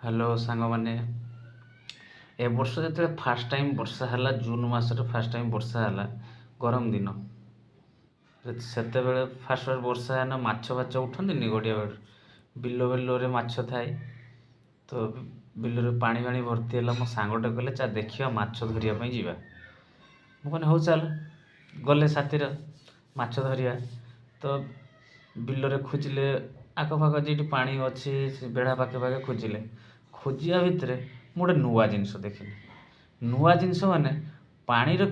Hello ସାଙ୍ଗମାନେ, ଏ ବର୍ଷ ଯେତେବେଳେ ଫାଷ୍ଟ ଟାଇମ୍ ବର୍ଷା ହେଲା, ଜୁନ୍ ମାସରେ ଫାଷ୍ଟ ଟାଇମ୍ ବର୍ଷା ହେଲା, ଗରମ ଦିନ, ସେତେବେଳେ ଫାଷ୍ଟ ବର୍ଷା ହେଲା, ମାଛ ଫାଛ ଉଠନ୍ତିନି ଗଡ଼ିଆ ବିଲରେ ମାଛ ଥାଏ। ତ ବିଲରେ ପାଣି ଫାଣି ଭର୍ତ୍ତି ହେଲା। ମୋ ସାଙ୍ଗଟେ କହିଲେ ଚା ଦେଖିବା ମାଛ ଧରିବା ପାଇଁ ଯିବା। ମୁଁ କହିଲି ହଉ ଚାଲ। ଗଲେ ସାଥିରେ ମାଛ ଧରିବା। ତ ବିଲରେ ଖୋଜିଲେ, ଆଖପାଖ ଯେଠି ପାଣି ଅଛି ସେ ବେଢ଼ା ପାଖେ ଖୋଜିବା ଭିତରେ ମୁଁ ଗୋଟେ ନୂଆ ଜିନିଷ ଦେଖିଲି। ନୂଆ ଜିନିଷ ମାନେ ପାଣିରେ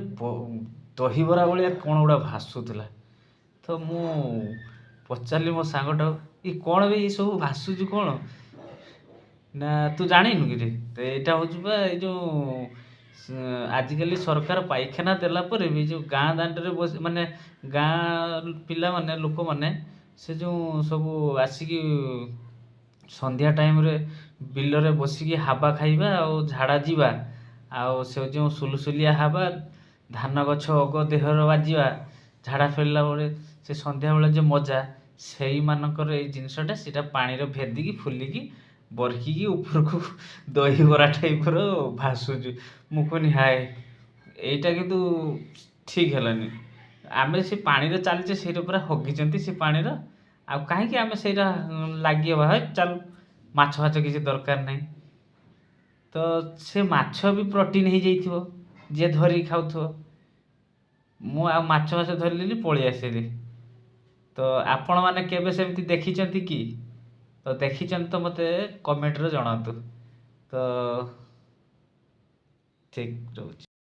ଦହିବରା ଭଳିଆ କ'ଣ ଗୁଡ଼ା ଭାସୁଥିଲା। ତ ମୁଁ ପଚାରିଲି ମୋ ସାଙ୍ଗଟାକୁ, କ'ଣ ବି ଏସବୁ ଭାସୁଛି କ'ଣ? ନା ତୁ ଜାଣିନୁ କିରେ? ତ ଏଇଟା ହେଉଛି ବା ଏଇ ଯେଉଁ ଆଜିକାଲି ସରକାର ପାଇଖାନା ଦେଲା ପରେ ବି ଯେଉଁ ଗାଁ ଦାଣ୍ଡରେ ମାନେ ଗାଁ ପିଲାମାନେ, ଲୋକମାନେ ସେ ଯେଉଁ ସବୁ ଆସିକି ସନ୍ଧ୍ୟା ଟାଇମ୍ରେ ବିଲରେ ବସିକି ହାବା ଖାଇବା ଆଉ ଝାଡ଼ା ଯିବା, ଆଉ ସେ ଯେଉଁ ସୁଲସୁଲିଆ ହାବା, ଧାନ ଗଛ ଅଗ ଦେହରେ ବାଜିବା, ଝାଡ଼ା ଫେରିଲା ବେଳେ ସେ ସନ୍ଧ୍ୟାବେଳେ ଯେ ମଜା, ସେଇମାନଙ୍କର ଏଇ ଜିନିଷଟା ସେଇଟା ପାଣିରେ ଭେଦିକି ଫୁଲିକି ବରକିକି ଉପରକୁ ଦହିବରା ଟାଇପ୍ର ଭାସୁଛି। ମୁଁ କହିନି ହାଏ, ଏଇଟା କିନ୍ତୁ ଠିକ୍ ହେଲାନି। ଆମେ ସେ ପାଣିରେ ଚାଲିଛେ, ସେଇଟା ପୁରା ହଗିଛନ୍ତି ସେ ପାଣିର। ଆଉ କାହିଁକି ଆମେ ସେଇଟା ଲାଗିବା? ହେ ଚାଲ, ମାଛ ଫାଛ କିଛି ଦରକାର ନାହିଁ। ତ ସେ ମାଛ ବି ପ୍ରୋଟିନ୍ ହେଇଯାଇଥିବ, ଯିଏ ଧରିକି ଖାଉଥିବ। ମୁଁ ଆଉ ମାଛ ଫାଛ ଧରିଲିନି, ପଳେଇ ଆସିଲି। ତ ଆପଣମାନେ କେବେ ସେମିତି ଦେଖିଛନ୍ତି କି? ତ ଦେଖିଛନ୍ତି ତ ମୋତେ କମେଣ୍ଟରେ ଜଣାନ୍ତୁ। ତ ଠିକ୍ ରହୁଛି।